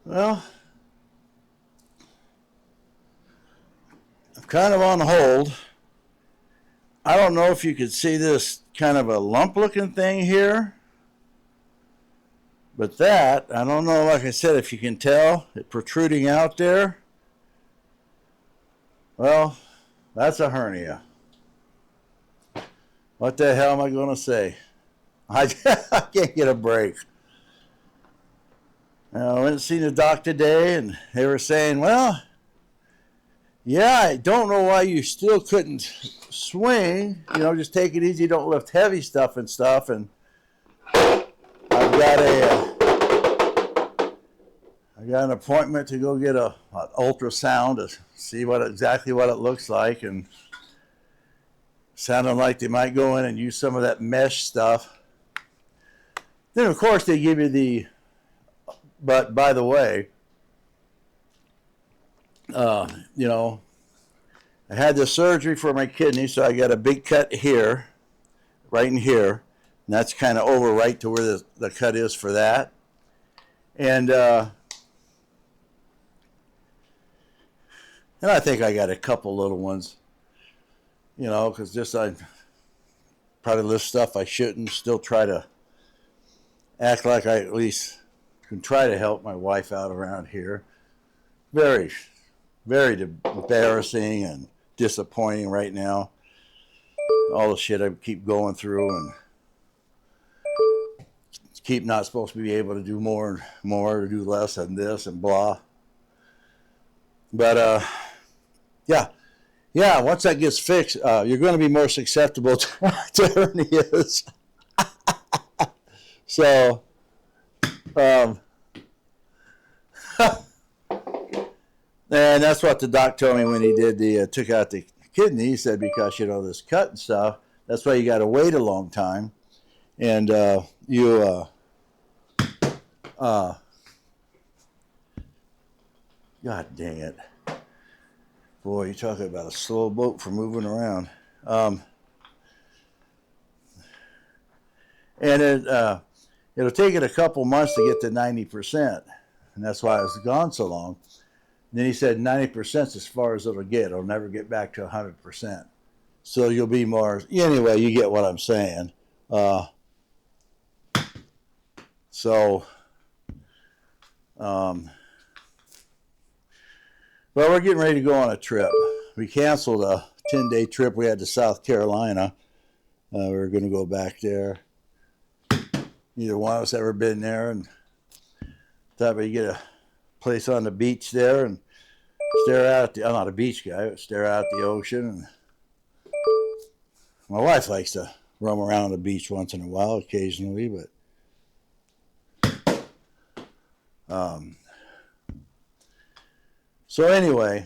Well, I'm kind of on hold. I don't know if you could see this kind of a lump looking thing here, but that, I don't know, like I said, if you can tell it protruding out there. Well, that's a hernia. What the hell am I going to say? I can't get a break. I went and seen the doc today, and they were saying, well, yeah, I don't know why you still couldn't swing. Just take it easy. Don't lift heavy stuff and stuff. And I've got I got an appointment to go get an ultrasound to see exactly what it looks like. And sounding like they might go in and use some of that mesh stuff. Then, of course, they give you but by the way, I had the surgery for my kidney, so I got a big cut here, right in here. And that's kind of over right to where the cut is for that. And I think I got a couple little ones, because I probably lift stuff I shouldn't, still try to act like I at least can try to help my wife out around here. Very, very embarrassing and disappointing right now. All the shit I keep going through and keep not supposed to be able to do more, or do less than this and blah. But yeah. Once that gets fixed, you're going to be more susceptible to hernias. So, and that's what the doc told me when he took out the kidney. He said because this cut and stuff, that's why you got to wait a long time, and God dang it, boy, you're talking about a slow boat for moving around. And it'll take it a couple months to get to 90%, and that's why it's gone so long. And then he said 90% is as far as it'll get. It'll never get back to 100%. So you'll be more. Anyway, you get what I'm saying. Well, we're getting ready to go on a trip. We canceled a 10-day trip we had to South Carolina. We were going to go back there. Neither one of us ever been there, and thought we'd get a place on the beach there and stare out at I'm not a beach guy, but stare out at the ocean. And my wife likes to roam around the beach once in a while, occasionally, but so anyway,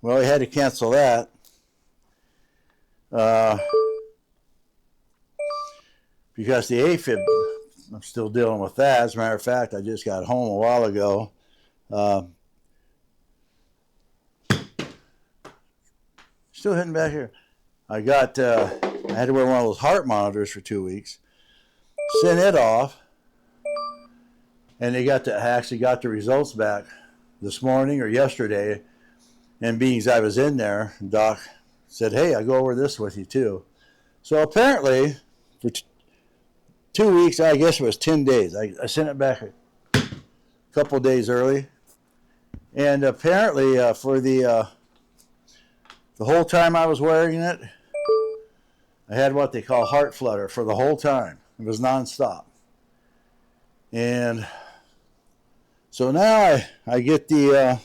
well, we had to cancel that. Because the AFib, I'm still dealing with that. As a matter of fact, I just got home a while ago. Still hitting back here. I had to wear one of those heart monitors for 2 weeks. Sent it off, and I actually got the results back this morning or yesterday. And being as I was in there, Doc said, "Hey, I go over this with you too." So apparently, for 2 weeks, I guess it was 10 days. I sent it back a couple days early, and apparently for the whole time I was wearing it, I had what they call heart flutter for the whole time. It was nonstop. And so now I get the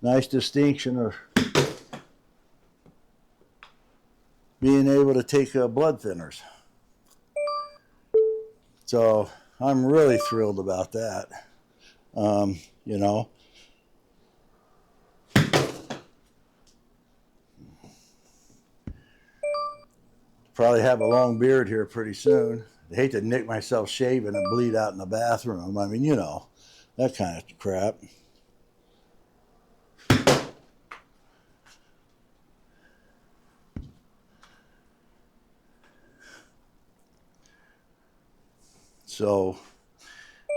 nice distinction of being able to take blood thinners. So I'm really thrilled about that. Probably have a long beard here pretty soon. I hate to nick myself shaving and bleed out in the bathroom. I mean, that kind of crap. So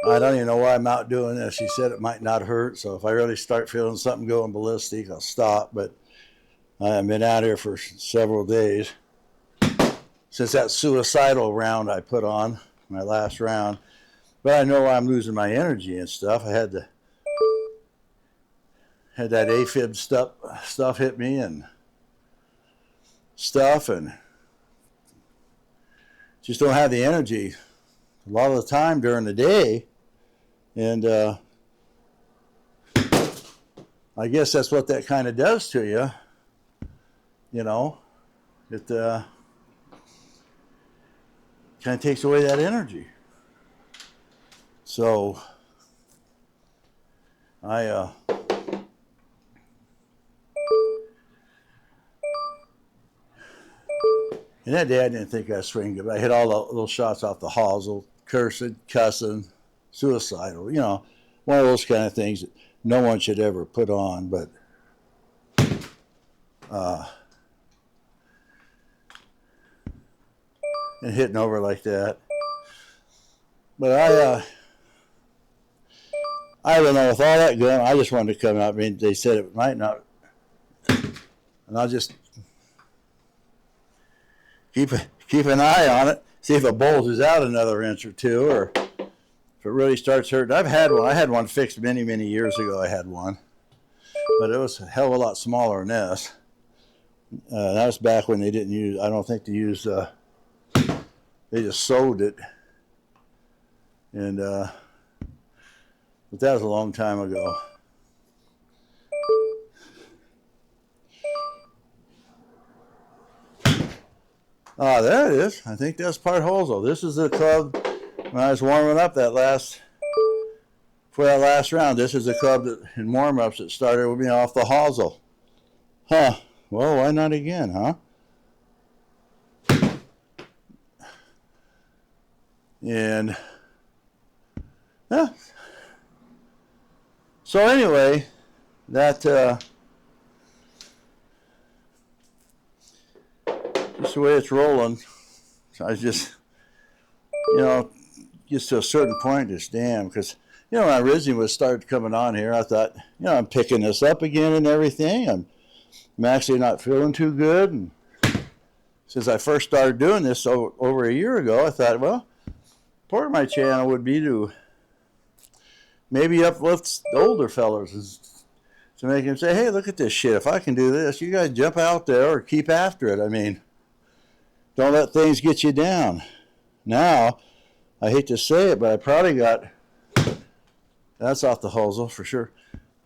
I don't even know why I'm out doing this. He said it might not hurt, so if I really start feeling something going ballistic, I'll stop. But I've been out here for several days since that suicidal round I put on, my last round. But I know I'm losing my energy and stuff. I had that AFib stuff hit me and stuff, and just don't have the energy a lot of the time during the day. And I guess that's what that kind of does to you. You know, it kind of takes away that energy. So and that day I didn't think I'd swing good, but I hit all the little shots off the hosel, cursing, cussing, suicidal, one of those kind of things that no one should ever put on, but and hitting over like that. But I don't know, with all that going, I just wanted to come out. I mean, they said it might not, and I'll just keep an eye on it, see if it bulges out another inch or two, or if it really starts hurting. I had one fixed many, many years ago. I had one, but it was a hell of a lot smaller than this. That was back when they didn't use, I don't think they used, they just sewed it. And, but that was a long time ago. There it is. I think that's part hosel. This is the club when I was warming up for that last round. This is the club that in warm-ups that started with me off the hosel. Huh. Well, why not again, huh? And yeah. So anyway, that just the way it's rolling. So I just, gets to a certain point, just damn, because when I originally was started coming on here, I thought, I'm picking this up again and everything. I'm actually not feeling too good. And since I first started doing this over a year ago, I thought, well, part of my channel would be to maybe uplift the older fellas to make them say, hey, look at this shit. If I can do this, you guys jump out there or keep after it. I mean, don't let things get you down. Now, I hate to say it, but I probably got, that's off the hosel for sure.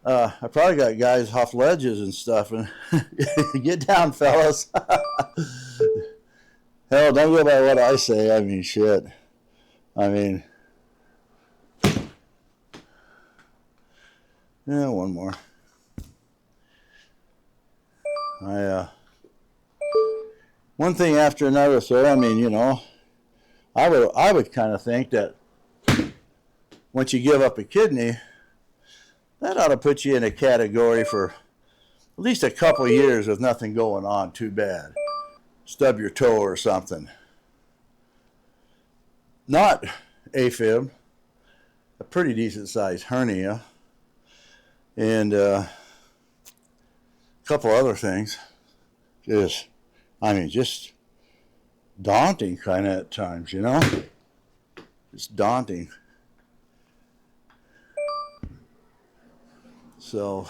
I probably got guys off ledges and stuff. And get down, fellas. Hell, don't go by what I say. I mean, shit. I mean, yeah, one more. One thing after another. So I mean, I would kind of think that once you give up a kidney, that ought to put you in a category for at least a couple of years with nothing going on too bad. Stub your toe or something. Not AFib, a pretty decent sized hernia, and a couple other things. Just daunting kind of at times, It's daunting. So,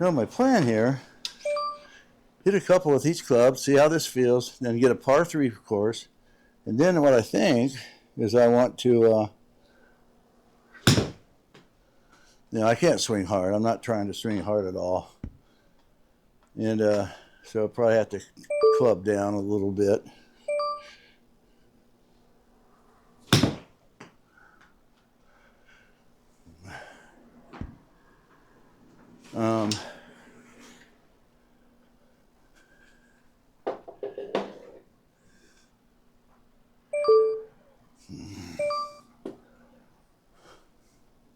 my plan here, hit a couple with each club, see how this feels, then get a par 3 course. And then what I think is I want to, I can't swing hard. I'm not trying to swing hard at all. And so I'll probably have to club down a little bit.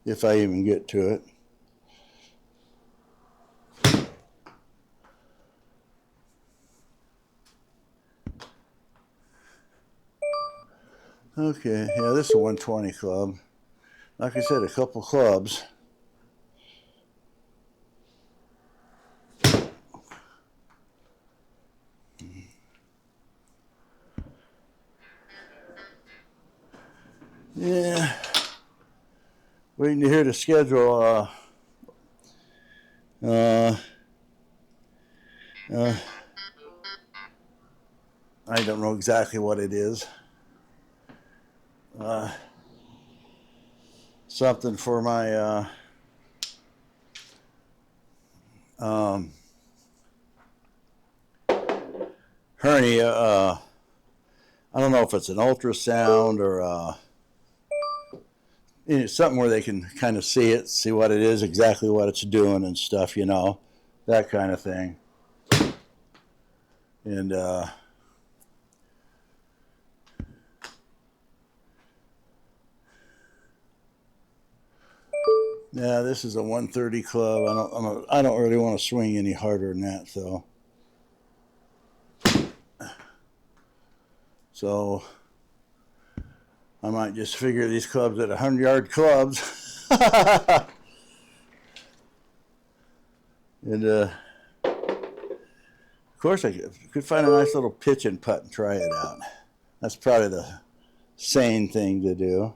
If I even get to it. Okay, yeah, this is a 120 club. Like I said, a couple clubs. Yeah, waiting to hear the schedule. I don't know exactly what it is. Something for my hernia. I don't know if it's an ultrasound or something where they can kind of see it, see what it is, exactly what it's doing and stuff, that kind of thing. And yeah, this is a 130 club. I don't really want to swing any harder than that, though. So I might just figure these clubs at 100-yard clubs. And of course, I could find a nice little pitch and putt and try it out. That's probably the sane thing to do.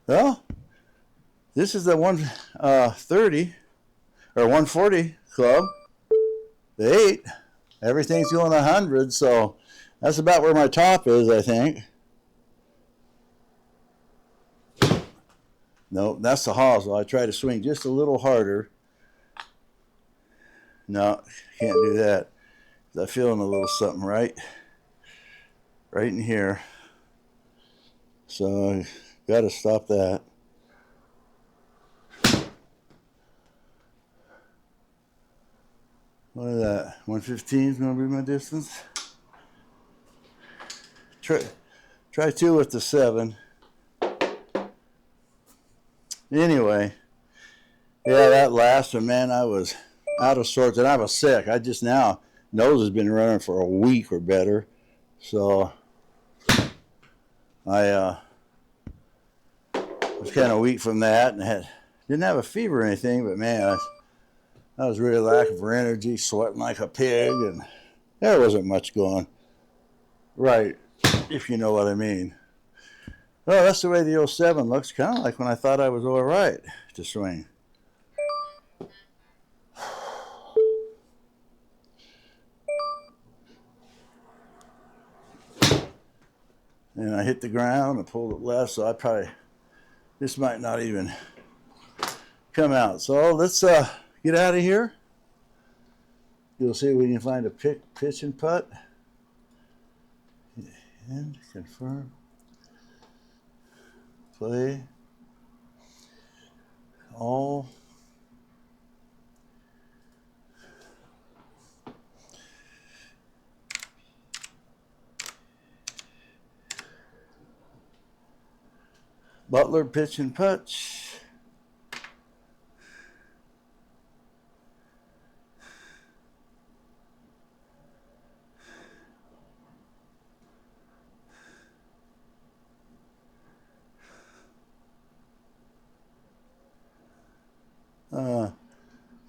Well, this is the 130 or 140 club. The 8. Everything's going 100, so that's about where my top is, I think. No, that's the hosel. I try to swing just a little harder. No, can't do that. I'm feeling a little something right in here. So I got to stop that. What is that? 115 is going to be my distance. Try 2 with the 7. Anyway, yeah, that last one, man, I was out of sorts, and I was sick. I just now, nose has been running for a week or better. So I was kind of weak from that, and didn't have a fever or anything, but man, I was really lacking for energy, sweating like a pig, and there wasn't much going right, if you know what I mean. Well, that's the way the 07 looks, kind of like when I thought I was all right to swing. And I hit the ground and pulled it left, so this might not even come out. So let's get out of here. You'll see if we can find a pitch and putt. And confirm. Play. All. Butler pitch and putt.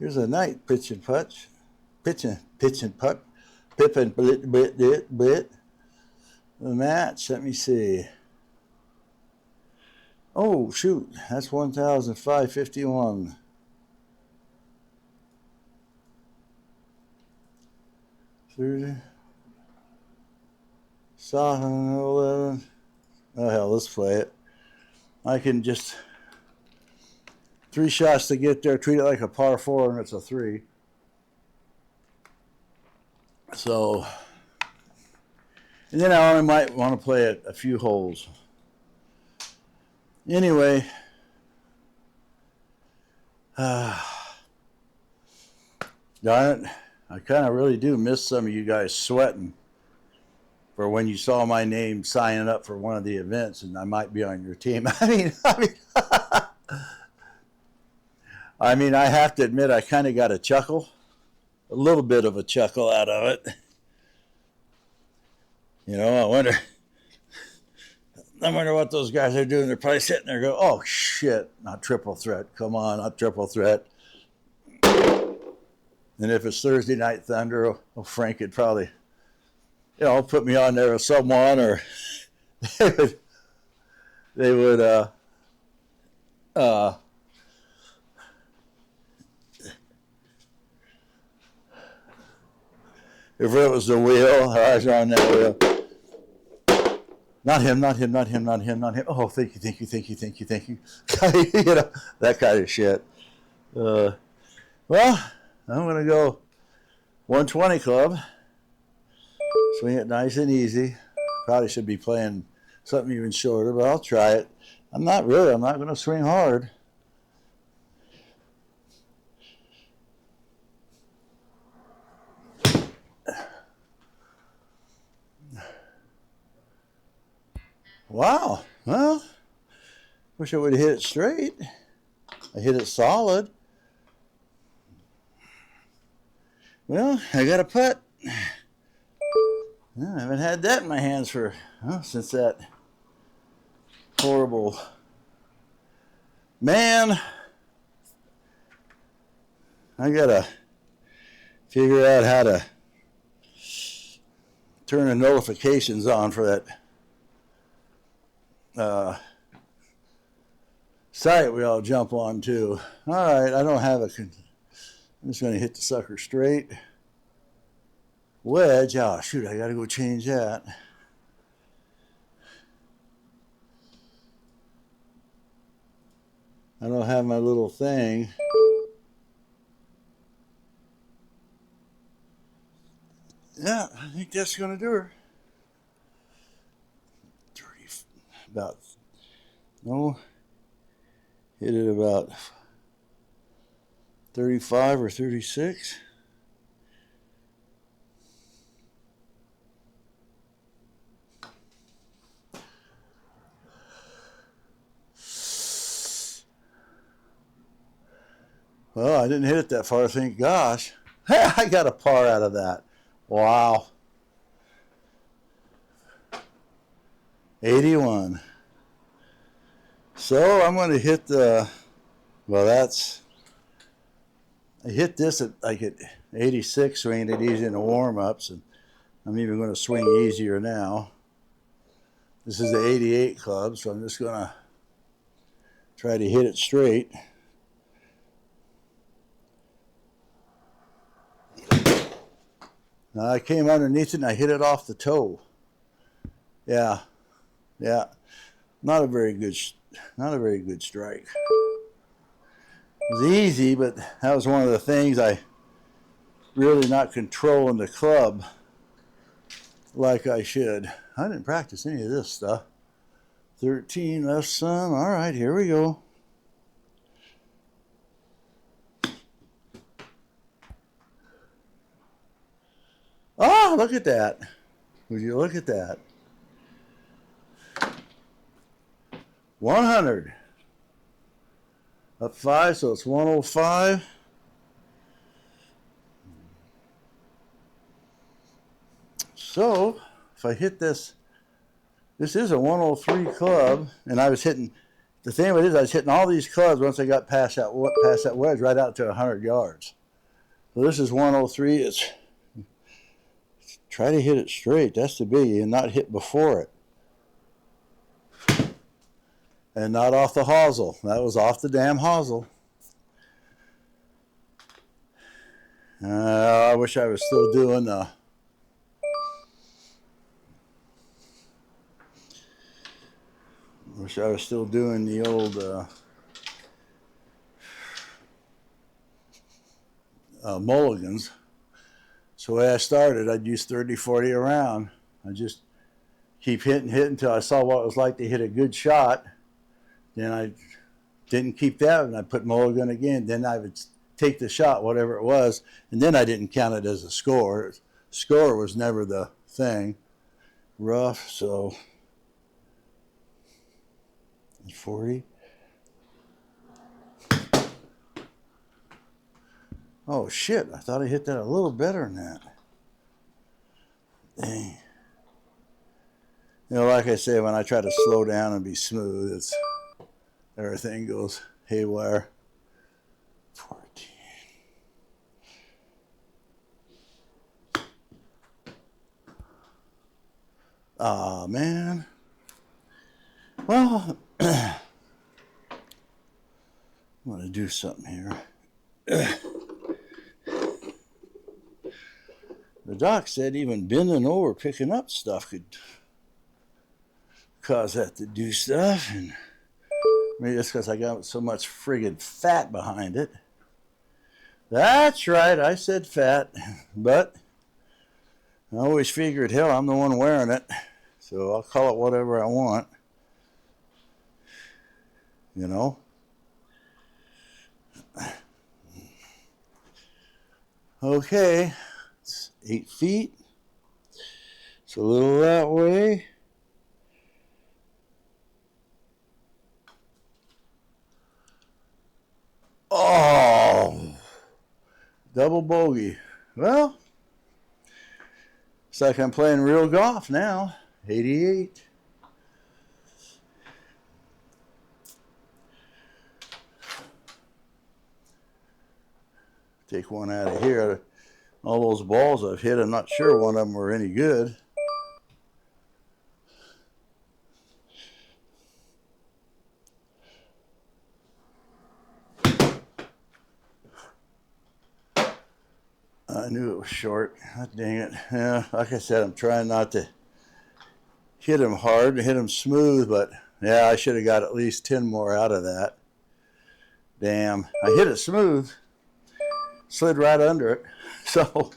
Here's a night pitch and putt. Pitch and putt. Pip and blit. The match, let me see. Oh, shoot, that's 1,551. $30. Soften 11. Oh, hell, let's play it. I can just 3 shots to get there, treat it like a par 4, and it's a 3. So, and then I only might want to play it a few holes. Anyway, darn it, I kind of really do miss some of you guys sweating for when you saw my name signing up for one of the events, and I might be on your team. I mean, I have to admit, I kind of got a little bit of a chuckle out of it. You know, I wonder what those guys are doing. They're probably sitting there going, oh, shit, not triple threat. Come on, not triple threat. And if it's Thursday Night Thunder, oh, Frank could probably, you know, put me on there with someone, or they would if it was the wheel, I was on that wheel. Not him, not him, not him, not him, not him. Oh, thank you, thank you, thank you, thank you, thank you. You know, that kind of shit. Well, I'm going to go 120 club. Swing it nice and easy. Probably should be playing something even shorter, but I'll try it. I'm not going to swing hard. Wow. Well, wish I would have hit it straight. I hit it solid. Well, I got a putt. I haven't had that in my hands since that horrible man. I gotta figure out how to turn the notifications on for that site we all jump on too. All right, I don't have I'm just going to hit the sucker straight. Wedge. Oh, shoot, I got to go change that. I don't have my little thing. Yeah, I think that's going to do her. 30, hit it about 35 or 36. Well, I didn't hit it that far, thank gosh. I got a par out of that. Wow. 81. So I'm going to hit I hit this at 86, swinging it easy in the warm-ups, and I'm even going to swing easier now. This is the 88 club, so I'm just going to try to hit it straight. Now I came underneath it and I hit it off the toe. Yeah. Not a very good strike. It was easy, but that was one of the things I really not controlling the club like I should. I didn't practice any of this stuff. 13 left some. All right, here we go. Oh, look at that. Would you look at that? 100. Up 5, so it's 105. So, if I hit this is a 103 club, and I was hitting, the thing of it is I was hitting all these clubs once I got past that wedge right out to 100 yards. So this is 103. It's try to hit it straight. That's the biggie, and not hit before it. And not off the hosel. That was off the damn hosel. I wish I was still doing the old mulligans. So the way I started, I'd use 30, 40 around. I just keep hitting until I saw what it was like to hit a good shot. Then I didn't keep that, and I put mulligan again. Then I would take the shot, whatever it was, and then I didn't count it as a score. Score was never the thing. Rough, so 40. Oh shit, I thought I hit that a little better than that. Dang. You know, like I say, when I try to slow down and be smooth, it's everything goes haywire. 14. Aw, man. Well, I'm going to do something here. The doc said even bending over picking up stuff could cause that to do stuff, and maybe it's because I got so much friggin' fat behind it. That's right, I said fat, but I always figured, hell, I'm the one wearing it, so I'll call it whatever I want, you know. Okay, it's 8 feet. It's a little that way. Oh, double bogey. Well, it's like I'm playing real golf now. 88. Take one out of here. All those balls I've hit, I'm not sure one of them were any good. I knew it was short. God dang it. Yeah, like I said, I'm trying not to hit him hard, hit him smooth, but yeah, I should have got at least 10 more out of that. Damn. I hit it smooth, slid right under it. So,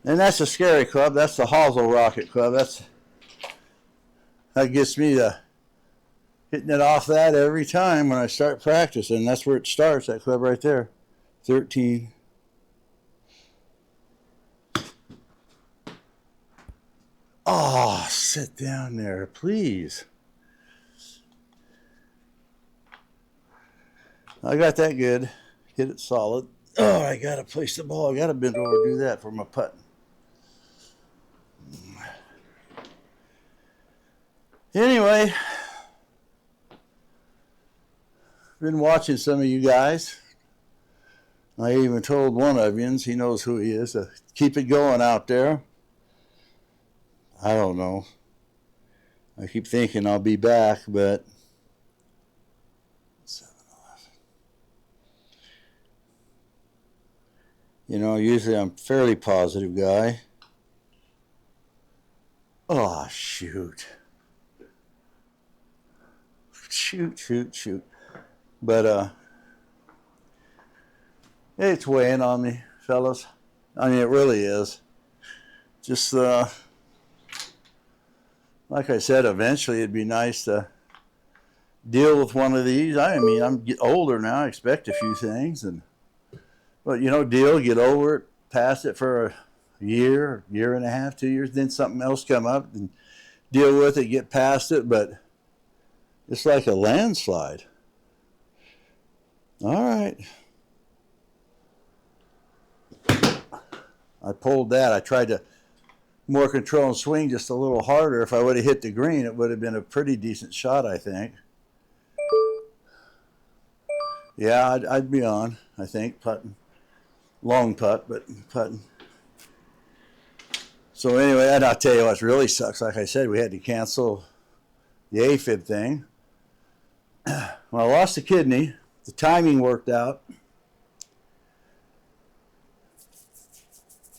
and that's a scary club. That's the Hosel Rocket Club. That gets me to hitting it off that every time when I start practicing. That's where it starts, that club right there. 13. Oh, sit down there, please. I got that good. Hit it solid. Oh, I got to place the ball. I got to bend over and do that for my putting. Anyway, been watching some of you guys. I even told one of you, he knows who he is, to keep it going out there. I don't know. I keep thinking I'll be back, but 7-11. You know, usually I'm a fairly positive guy. Oh, shoot. Shoot. But, it's weighing on me, fellas. I mean, it really is. Just, like I said, eventually it'd be nice to deal with one of these. I mean, I'm older now. I expect a few things, but you know, get over it, pass it for a year and a half, 2 years, then something else come up and deal with it, get past it. But it's like a landslide. All right. I pulled that. I tried to more control and swing just a little harder. If I would have hit the green, it would have been a pretty decent shot, I think. Yeah, I'd be on, I think, putting. Long putt, but putting. So anyway, and I'll tell you what really sucks. Like I said, we had to cancel the AFib thing. Well, I lost a kidney. The timing worked out.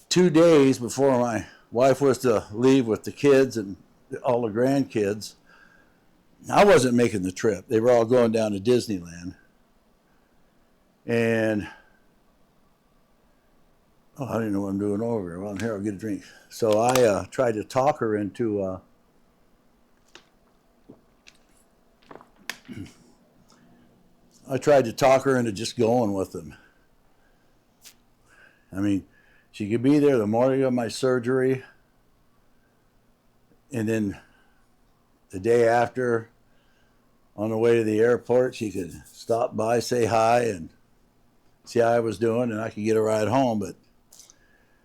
2 days before my wife was to leave with the kids and all the grandkids, I wasn't making the trip. They were all going down to Disneyland. And, I didn't know what I'm doing over here. Well, here, I'll get a drink. So I tried to talk her into, just going with them. I mean, she could be there the morning of my surgery, and then the day after, on the way to the airport, she could stop by, say hi, and see how I was doing, and I could get a ride home. But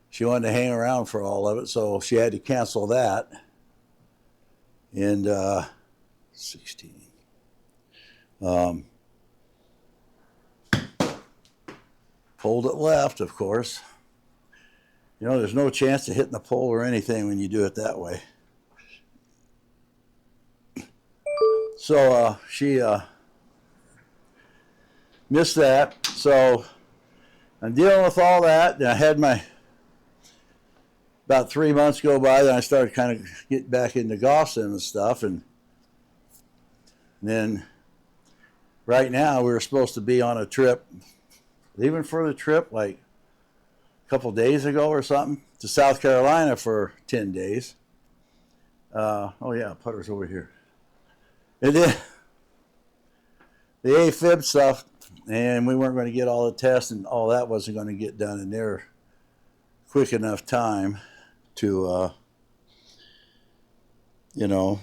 she wanted to hang around for all of it, so she had to cancel that. And 16. Pulled it left, of course. You know, there's no chance of hitting the pole or anything when you do it that way. So she missed that. So I'm dealing with all that. And I had about 3 months go by, then I started kind of getting back into golf sim and stuff. And then right now we were supposed to be on a trip, leaving for the trip like a couple days ago or something, to South Carolina for 10 days. Oh yeah, putter's over here. And then the AFib stuff, and we weren't going to get all the tests, and all that wasn't going to get done in there quick enough time to, you know,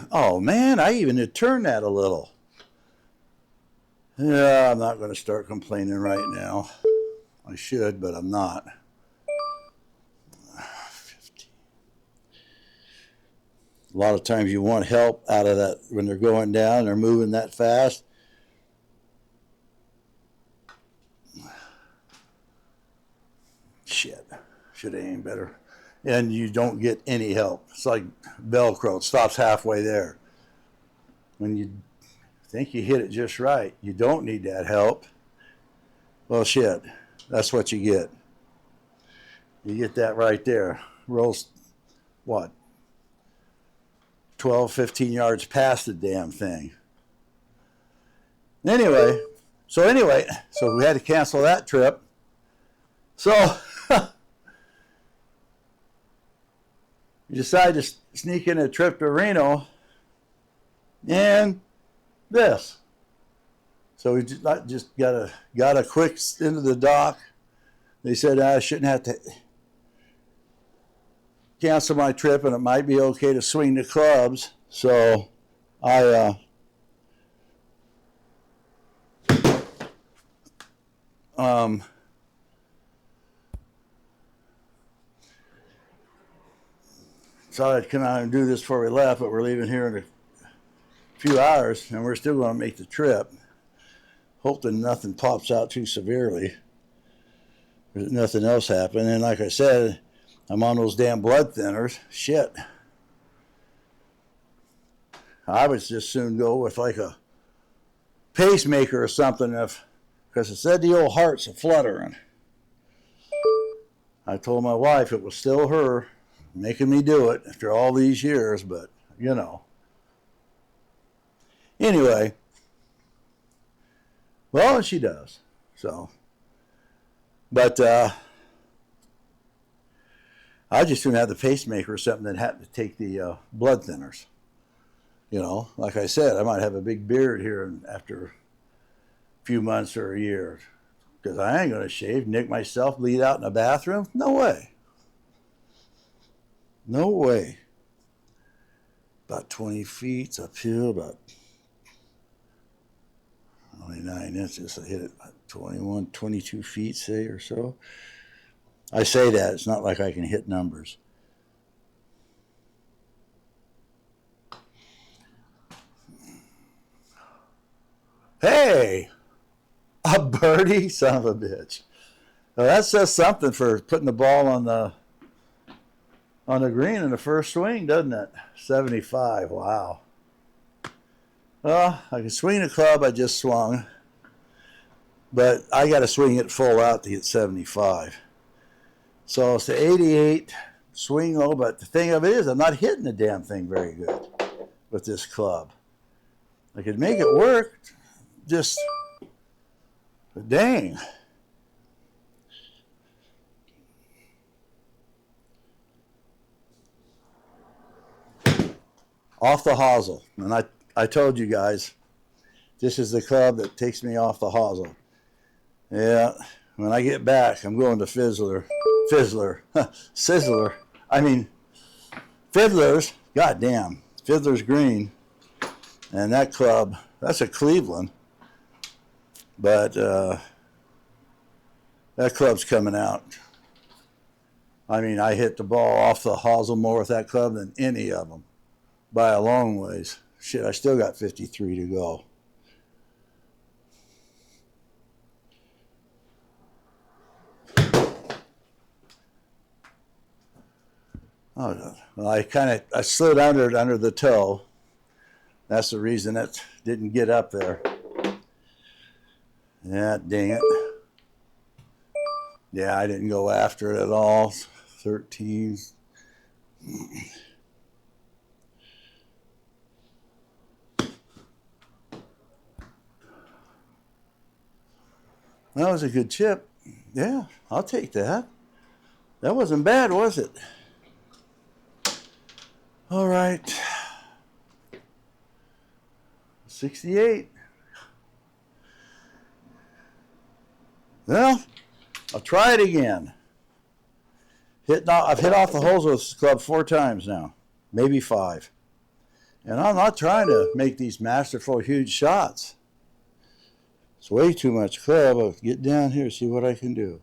oh man, I even had turned that a little. Yeah, I'm not going to start complaining right now. I should, but I'm not. 15. A lot of times you want help out of that when they're going down, they're moving that fast. Shit, should have aimed better. And you don't get any help. It's like Velcro, it stops halfway there. When you think you hit it just right, you don't need that help. Well, shit, that's what you get. You get that right there. Rolls, what, 12, 15 yards past the damn thing. Anyway, so we had to cancel that trip. So we decided to sneak in a trip to Reno, and this. So we just got a quick into the dock. They said I shouldn't have to cancel my trip, and it might be okay to swing the clubs. So I so I'd come out and do this before we left, but we're leaving here in a few hours, and we're still going to make the trip. Hoping nothing pops out too severely. There's nothing else happened. And like I said, I'm on those damn blood thinners. Shit. I would just soon go with like a pacemaker or something, because it said the old heart's a fluttering. I told my wife it was still her making me do it after all these years, but you know. Anyway, well, she does. So, but I just soon have the pacemaker or something that had to take the blood thinners. You know, like I said, I might have a big beard here after a few months or a year, because I ain't going to shave, nick myself, bleed out in the bathroom. No way. No way. About 20 feet uphill, about 29 inches. I hit it about 21, 22 feet, say, or so. I say that. It's not like I can hit numbers. Hey! A birdie? Son of a bitch. Well, that says something for putting the ball on the green in the first swing, doesn't it? 75. Wow. Well, I can swing the club I just swung, but I got to swing it full out to get 75. So it's the 88 swing low, but the thing of it is I'm not hitting the damn thing very good with this club. I could make it work, just dang. Off the hosel. And I told you guys, this is the club that takes me off the hosel. Yeah, when I get back, I'm going to Sizzler. I mean, Fiddlers. God damn. Fiddler's Green. And that club, that's a Cleveland. But that club's coming out. I mean, I hit the ball off the hosel more with that club than any of them by a long ways. Shit, I still got 53 to go. Oh, well, I slid under it under the toe. That's the reason it didn't get up there. Yeah, dang it. Yeah, I didn't go after it at all. 13. That was a good chip. Yeah, I'll take that. That wasn't bad, was it? All right. 68. Well, I'll try it again. I've hit off the holes with this club 4 times now, maybe 5. And I'm not trying to make these masterful, huge shots. It's way too much club. I'll get down here, see what I can do.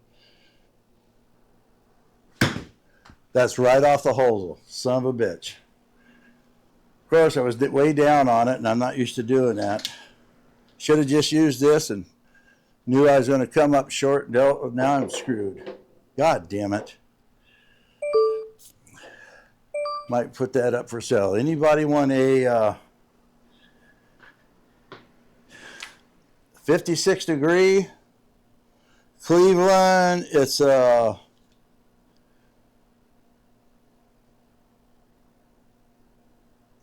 That's right off the hosel, son of a bitch. Of course, I was way down on it, and I'm not used to doing that. Should have just used this and knew I was going to come up short. Now I'm screwed. God damn it. Might put that up for sale. Anybody want a 56 degree Cleveland? It's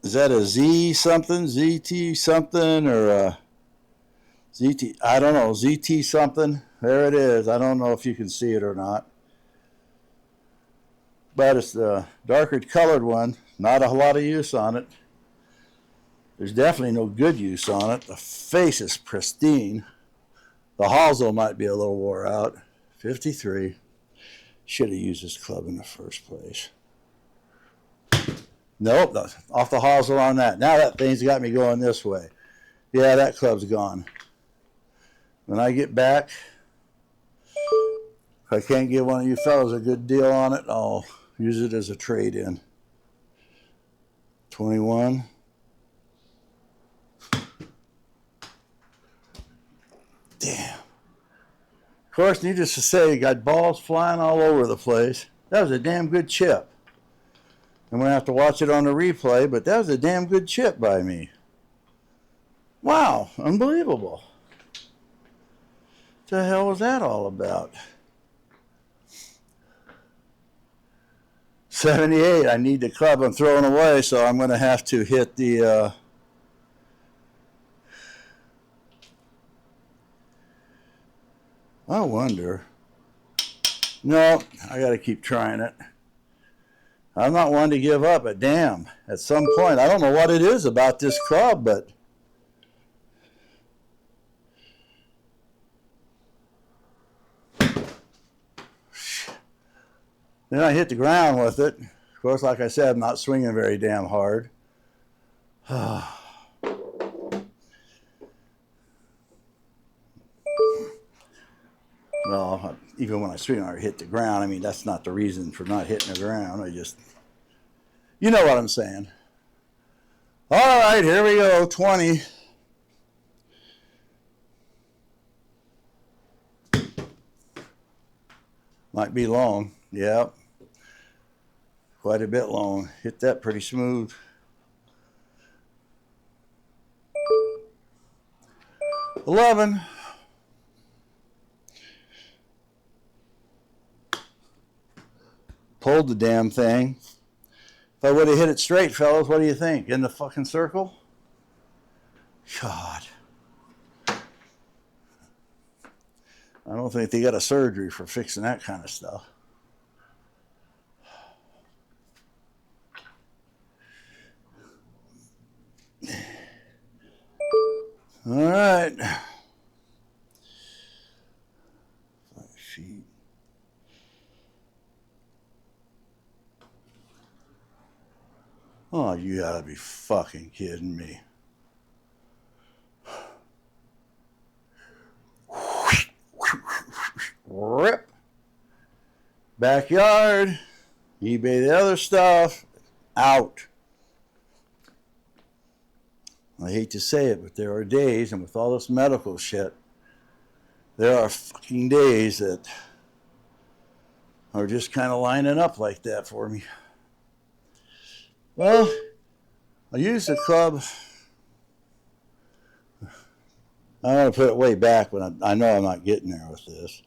is that a Z something, ZT something, or ZT? I don't know, ZT something. There it is. I don't know if you can see it or not. But it's the darker colored one. Not a lot of use on it. There's definitely no good use on it. The face is pristine. The hosel might be a little wore out. 53. Should have used this club in the first place. Nope, off the hosel on that. Now that thing's got me going this way. Yeah, that club's gone. When I get back, if I can't give one of you fellas a good deal on it, I'll use it as a trade-in. 21. Damn. Of course, needless to say, you got balls flying all over the place. That was a damn good chip. I'm going to have to watch it on the replay, but that was a damn good chip by me. Wow, unbelievable. What the hell was that all about? 78, I need the club I'm throwing away, so I'm going to have to hit the... I wonder. No, I got to keep trying it. I'm not one to give up, but damn, at some point, I don't know what it is about this club, but then I hit the ground with it. Of course, like I said, I'm not swinging very damn hard. Well, even when I swing or hit the ground, I mean, that's not the reason for not hitting the ground. I just, you know what I'm saying. All right, here we go, 20. Might be long, yep. Quite a bit long. Hit that pretty smooth. $11. Pulled the damn thing. If I would have hit it straight, fellas, what do you think? In the fucking circle? God. I don't think they got a surgery for fixing that kind of stuff. All right. 5 feet. Oh, Oh, you gotta be fucking kidding me. Rip. Backyard. eBay the other stuff. Out. I hate to say it, but there are days, and with all this medical shit, there are fucking days that are just kind of lining up like that for me. Well, I use the club. I want to put it way back, but I know I'm not getting there with this.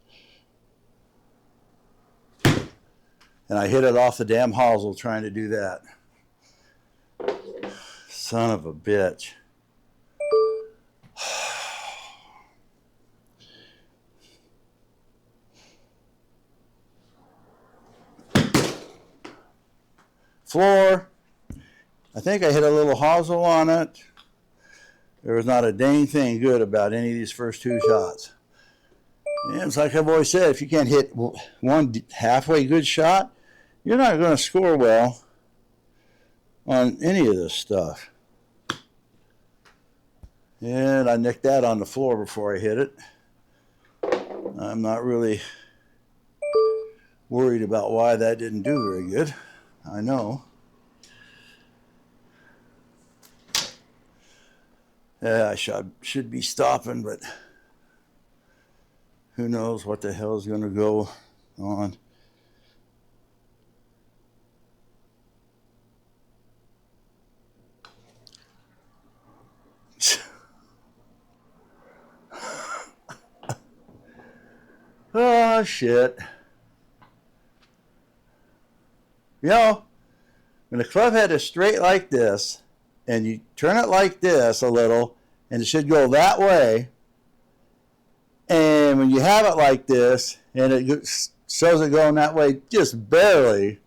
And I hit it off the damn hosel trying to do that. Son of a bitch. Floor. I think I hit a little hosel on it. There was not a dang thing good about any of these first two shots. And it's like I've always said, if you can't hit one halfway good shot, you're not going to score well on any of this stuff. And I nicked that on the floor before I hit it. I'm not really worried about why that didn't do very good. I know. Yeah, I should be stopping, but who knows what the hell is going to go on. Oh, shit. You know, when the club head is straight like this, and you turn it like this a little, and it should go that way, and when you have it like this, and it shows it going that way just barely,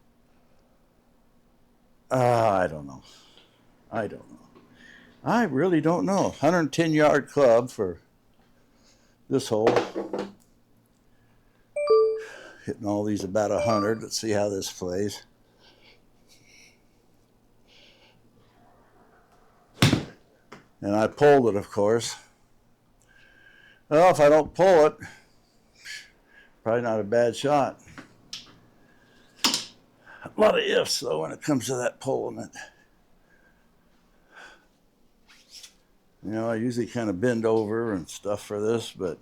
I don't know. I really don't know. 110-yard club for this hole. Hitting all these about 100. Let's see how this plays. And I pulled it, of course. Well, if I don't pull it, probably not a bad shot. A lot of ifs, though, when it comes to that pulling it. You know, I usually kind of bend over and stuff for this, but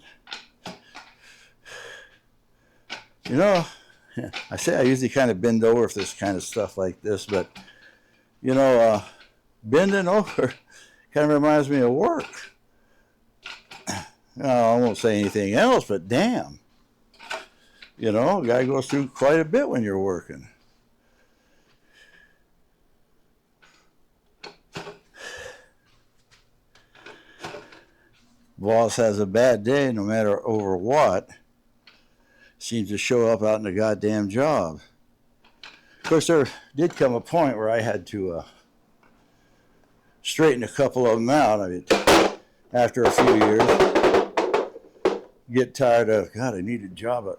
you know, I say I usually kind of bend over for this kind of stuff like this, but you know, bending over kind of reminds me of work. I won't say anything else, but damn, you know, a guy goes through quite a bit when you're working. Boss has a bad day, no matter over what, seems to show up out in the goddamn job. Of course, there did come a point where I had to straighten a couple of them out. I mean, after a few years, get tired of, God, I need a job at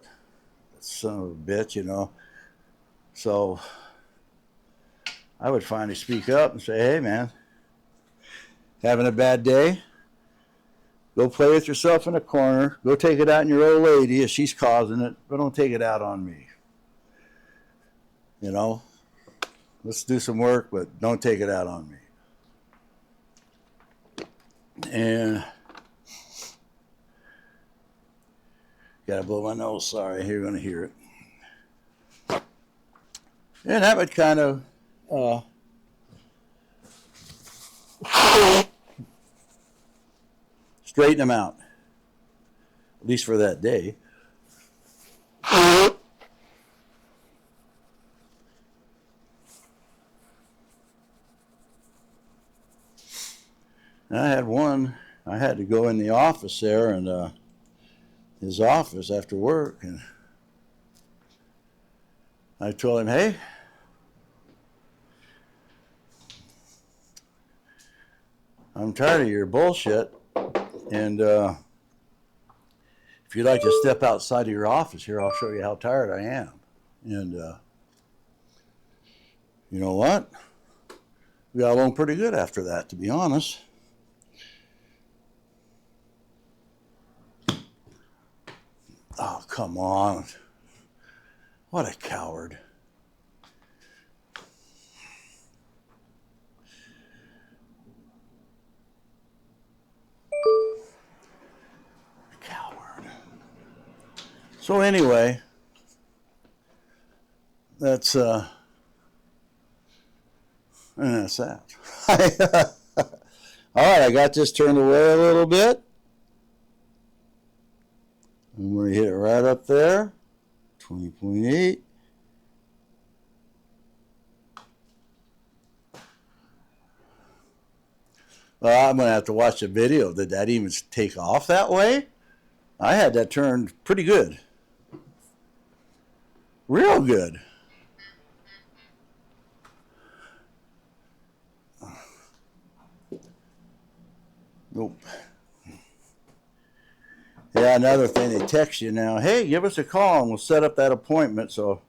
son of a bitch, you know. So I would finally speak up and say, hey, man, having a bad day? Go play with yourself in a corner. Go take it out on your old lady if she's causing it, but don't take it out on me. You know, let's do some work, but don't take it out on me. And gotta blow my nose. Sorry, you're gonna hear it. And that would kind of straighten them out, at least for that day. I had one, I had to go in the office there, and his office after work, and I told him, hey, I'm tired of your bullshit, and if you'd like to step outside of your office here, I'll show you how tired I am. And you know what? We got along pretty good after that, to be honest. Oh, come on. What a coward. Coward. So anyway, that's that. All right, I got this turned away a little bit. I'm going to hit it right up there, 20.8. Well, I'm going to have to watch the video. Did that even take off that way? I had that turned pretty good. Real good. Nope. Yeah, another thing, they text you now, hey, give us a call and we'll set up that appointment. So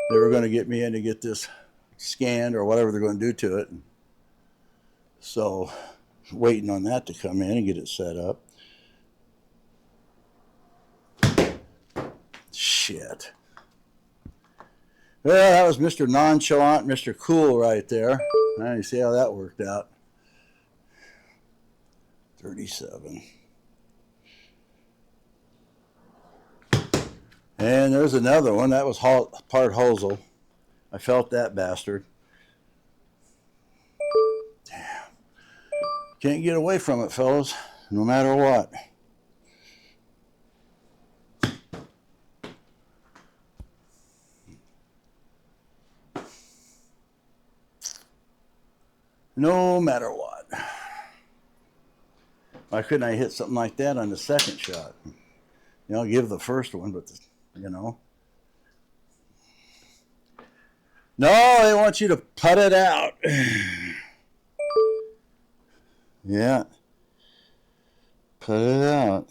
they were going to get me in to get this scanned or whatever they're going to do to it. So waiting on that to come in and get it set up. Shit. Well, that was Mr. Nonchalant, Mr. Cool right there. Now you see how that worked out. 37. And there's another one. That was part Hosel. I felt that bastard. Damn. Can't get away from it, fellas, no matter what. No matter what. Why couldn't I hit something like that on the second shot? You know, give the first one, but, you know. No, they want you to putt it out. Yeah. Put it out.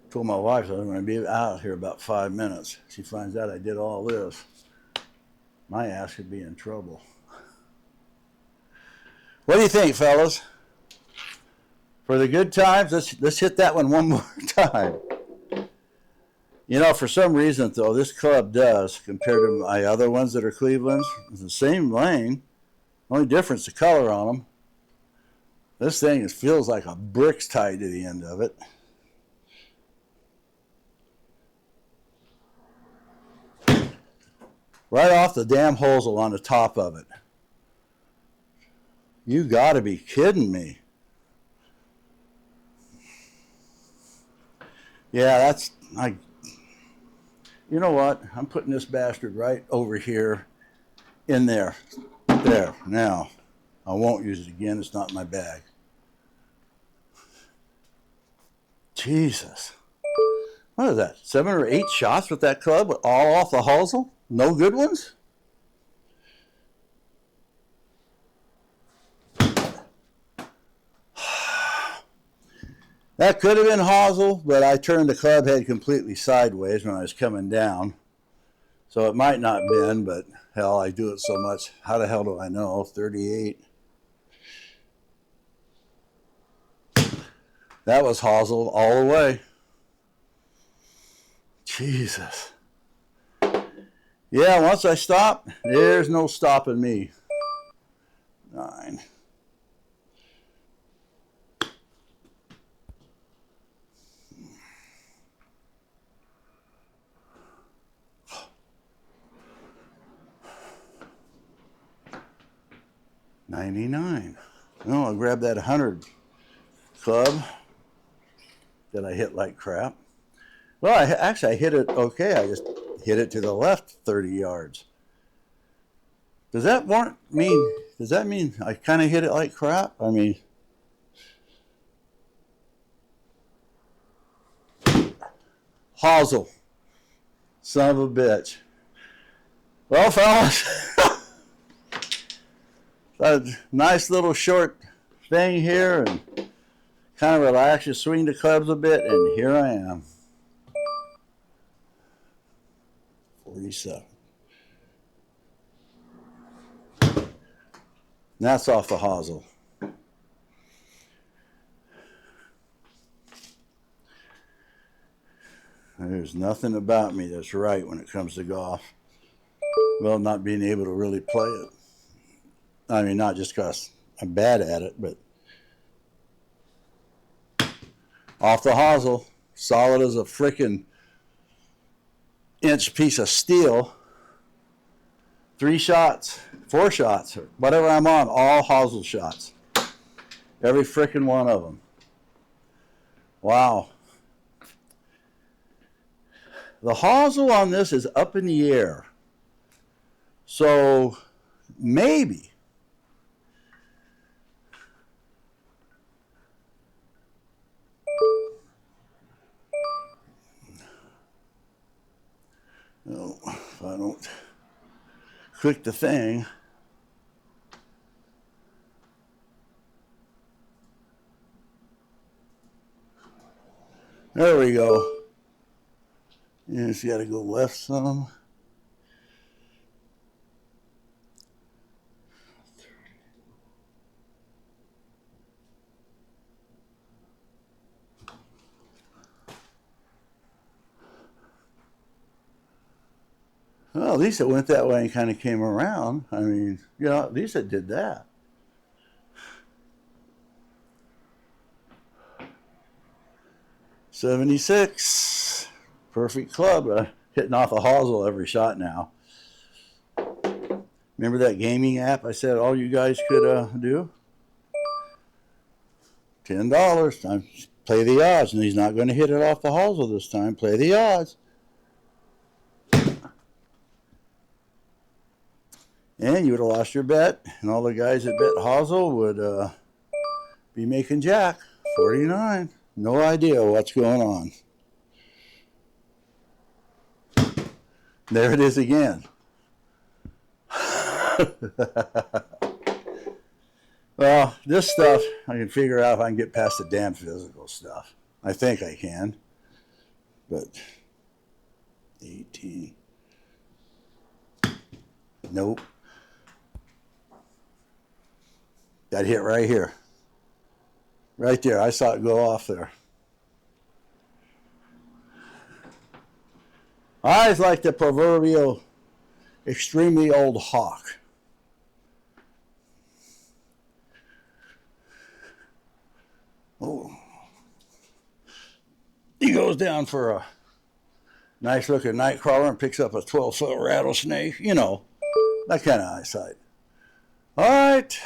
Told my wife I was going to be out here about 5 minutes. She finds out I did all this. My ass could be in trouble. What do you think, fellas? For the good times, let's hit that one more time. You know, for some reason, though, this club does, compared to my other ones that are Cleveland's, it's the same lane. Only difference, the color on them. This thing feels like a brick's tied to the end of it. Right off the damn hosel on the top of it. You gotta be kidding me. Yeah, you know what? I'm putting this bastard right over here in there. There, now. I won't use it again, it's not in my bag. Jesus. What is that? 7 or 8 shots with that club, all off the hosel? No good ones? That could have been hosel, but I turned the club head completely sideways when I was coming down. So it might not have been, but hell, I do it so much. How the hell do I know? 38. That was hosel all the way. Jesus. Yeah, once I stop, there's no stopping me. 9. $99. No, I'll grab that 100 club that I hit like crap. Well, I hit it okay. I just hit it to the left 30 yards. Does that mean I kind of hit it like crap? I mean, hosel. Son of a bitch. Well, fellas, a nice little short thing here, and kind of relax you, swing the clubs a bit, and here I am. 47. And that's off the hosel. There's nothing about me that's right when it comes to golf. Well, not being able to really play it. I mean, not just because I'm bad at it, but off the hosel, solid as a freaking inch piece of steel. 3 shots, 4 shots, or whatever I'm on, all hosel shots. Every freaking one of them. Wow. The hosel on this is up in the air. So maybe no, if I don't click the thing. There we go. You just got to go left some. Well, at least it went that way and kind of came around. I mean, you know, at least it did that. .76, perfect club. Hitting off a hosel every shot now. Remember that gaming app I said all you guys could do? $10. Time play the odds, and he's not going to hit it off the hosel this time. Play the odds. And you would have lost your bet, and all the guys that bet hosel would be making jack. 49. No idea what's going on. There it is again. Well, this stuff, I can figure out if I can get past the damn physical stuff. I think I can. But 18. Nope. That hit right here. Right there. I saw it go off there. Eyes like the proverbial extremely old hawk. Oh. He goes down for a nice looking night crawler and picks up a 12-foot rattlesnake. You know, that kind of eyesight. All right.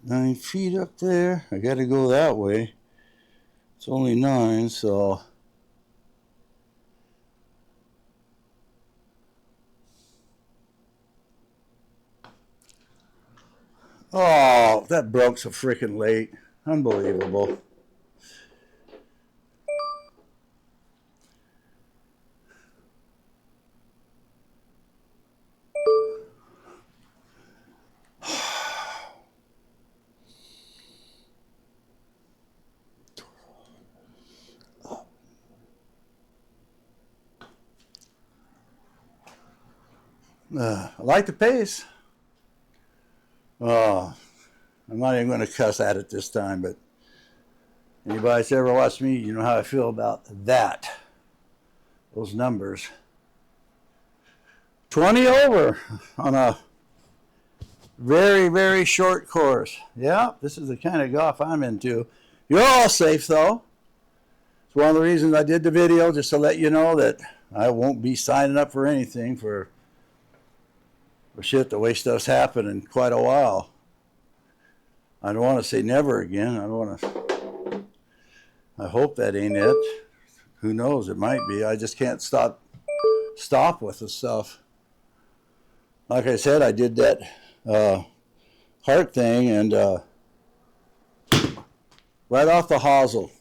9 feet up there. I got to go that way. It's only 9, so. Oh, that broke so freaking late. Unbelievable. I like the pace. I'm not even going to cuss at it this time, but anybody that's ever watched me, you know how I feel about that. Those numbers. 20 over on a very, very short course. Yeah, this is the kind of golf I'm into. You're all safe, though. It's one of the reasons I did the video, just to let you know that I won't be signing up for anything for shit, the way stuff's happened in quite a while. I don't want to say never again. I hope that ain't it. Who knows? It might be. I just can't stop with the stuff. Like I said, I did that heart thing, and right off the hosel.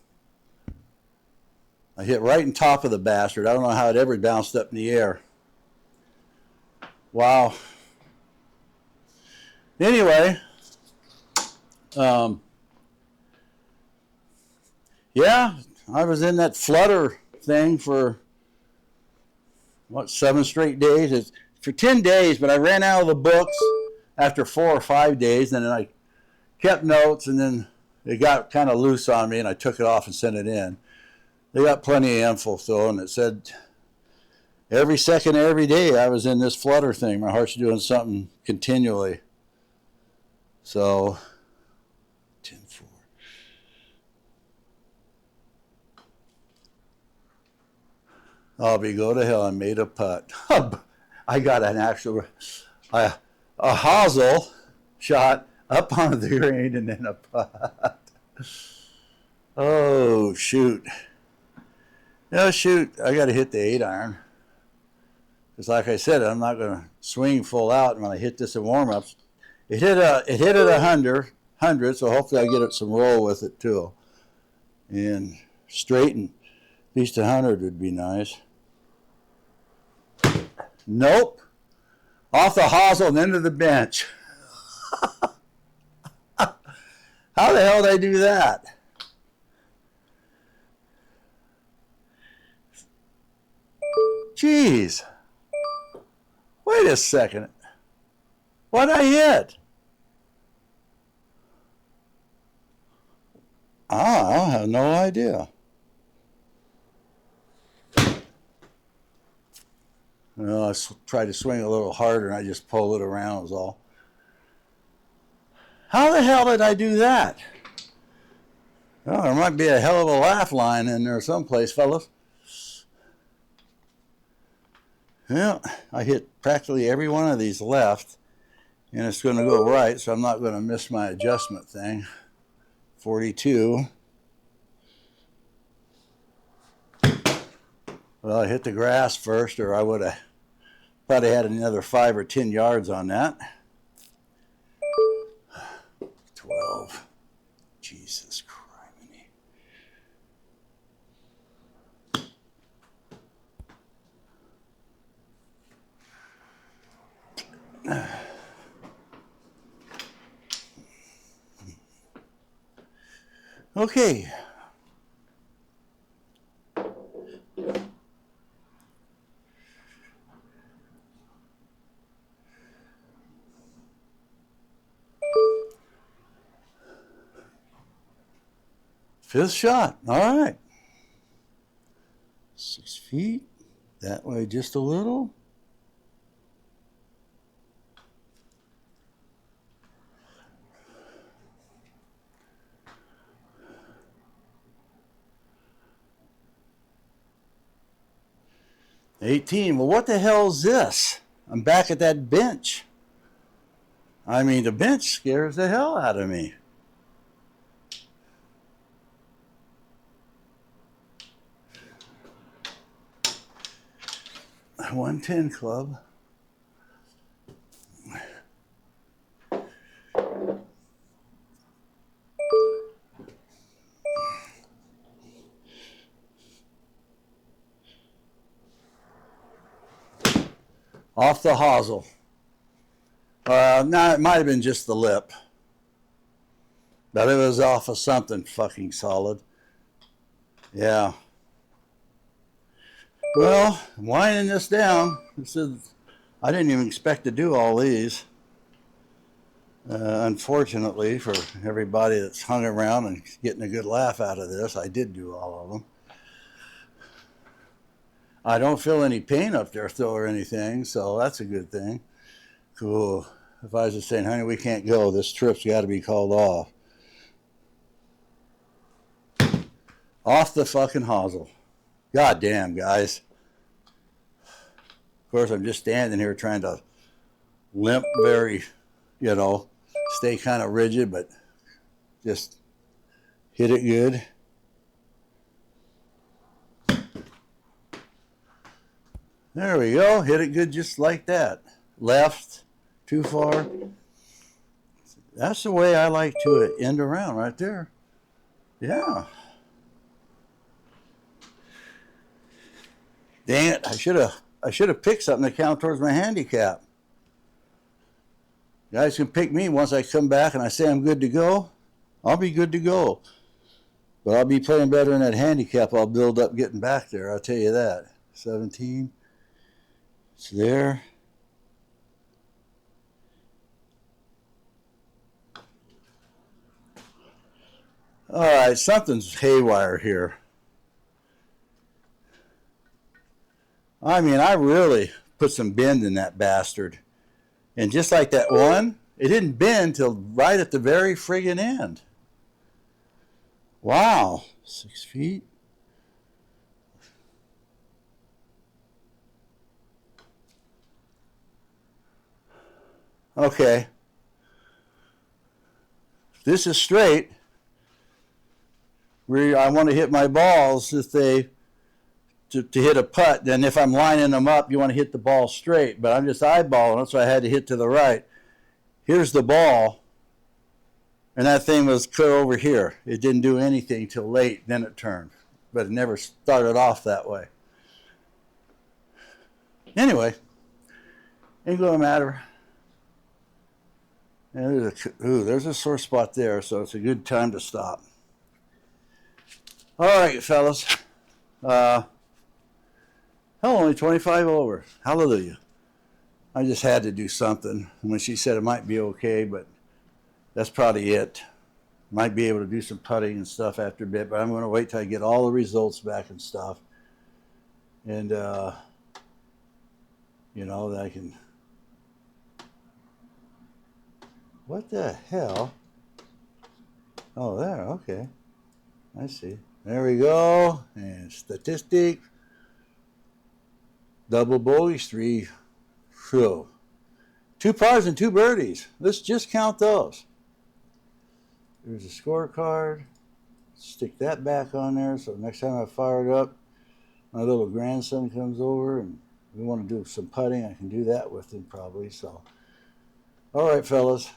I hit right on top of the bastard. I don't know how it ever bounced up in the air. Wow. Anyway, yeah, I was in that flutter thing for, 7 straight days? It's for 10 days, but I ran out of the books after 4 or 5 days, and then I kept notes, and then it got kind of loose on me, and I took it off and sent it in. They got plenty of info, though, and it said every second of every day I was in this flutter thing. My heart's doing something continually. So, 10-4. I'll go to hell. I made a putt. I got an actual, a hosel shot up on the green and then a putt. Oh, shoot. No, shoot. I got to hit the 8-iron. Because like I said, I'm not going to swing full out when I hit this in warm-ups. It hit at 100, so hopefully I get it some roll with it too. And straighten, at least 100 would be nice. Nope. Off the hosel and into the bench. How the hell did I do that? Jeez. Wait a second. What'd I hit? I have no idea. Well, I tried to swing a little harder and I just pulled it around was all. How the hell did I do that? Well, there might be a hell of a laugh line in there someplace, fellas. Well, I hit practically every one of these left, and it's going to go right, so I'm not going to miss my adjustment thing. 42. Well, I hit the grass first, or I would have probably had another 5 or 10 yards on that. 12. Jesus Christ. Okay. Fifth shot. All right. 6 feet. That way just a little. $18. Well, what the hell is this? I'm back at that bench. I mean, the bench scares the hell out of me. .110 club. Off the hosel. No, it might have been just the lip. But it was off of something fucking solid. Yeah. Well, winding this down. I didn't even expect to do all these. Unfortunately, for everybody that's hung around and getting a good laugh out of this, I did do all of them. I don't feel any pain up there still or anything, so that's a good thing. Cool. If I was just saying, honey, we can't go, this trip's got to be called off. Off the fucking hosel. God damn, guys. Of course, I'm just standing here trying to limp very, stay kind of rigid, but just hit it good. There we go. Hit it good just like that. Left, too far. That's the way I like to end around right there. Yeah. Dang it! I should have picked something to count towards my handicap. You guys can pick me once I come back and I say I'm good to go. I'll be good to go. But I'll be playing better in that handicap I'll build up getting back there. I'll tell you that. 17. It's there. All right, something's haywire here. I mean, I really put some bend in that bastard. And just like that one, it didn't bend till right at the very friggin' end. Wow. 6 feet. Okay. This is straight. Where I want to hit my balls if they to hit a putt. Then if I'm lining them up, you want to hit the ball straight. But I'm just eyeballing it, so I had to hit to the right. Here's the ball. And that thing was cut over here. It didn't do anything till late. Then it turned. But it never started off that way. Anyway, ain't going to matter. And there's a sore spot there, so it's a good time to stop. All right, fellas. Hell, only 25 over. Hallelujah. I just had to do something. When she said it might be okay, but that's probably it. Might be able to do some putting and stuff after a bit, but I'm going to wait till I get all the results back and stuff. And, you know, that I can... What the hell? Oh, there, okay. I see. There we go. And statistic. Double bogeys, 3. Phew. 2 pars and 2 birdies. Let's just count those. There's a scorecard. Stick that back on there so next time I fire it up, my little grandson comes over and we want to do some putting. I can do that with him probably. So, all right, fellas.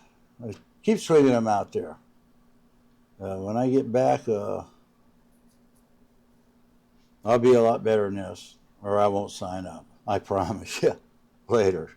I keep swinging them out there. When I get back, I'll be a lot better than this, or I won't sign up. I promise you. Later.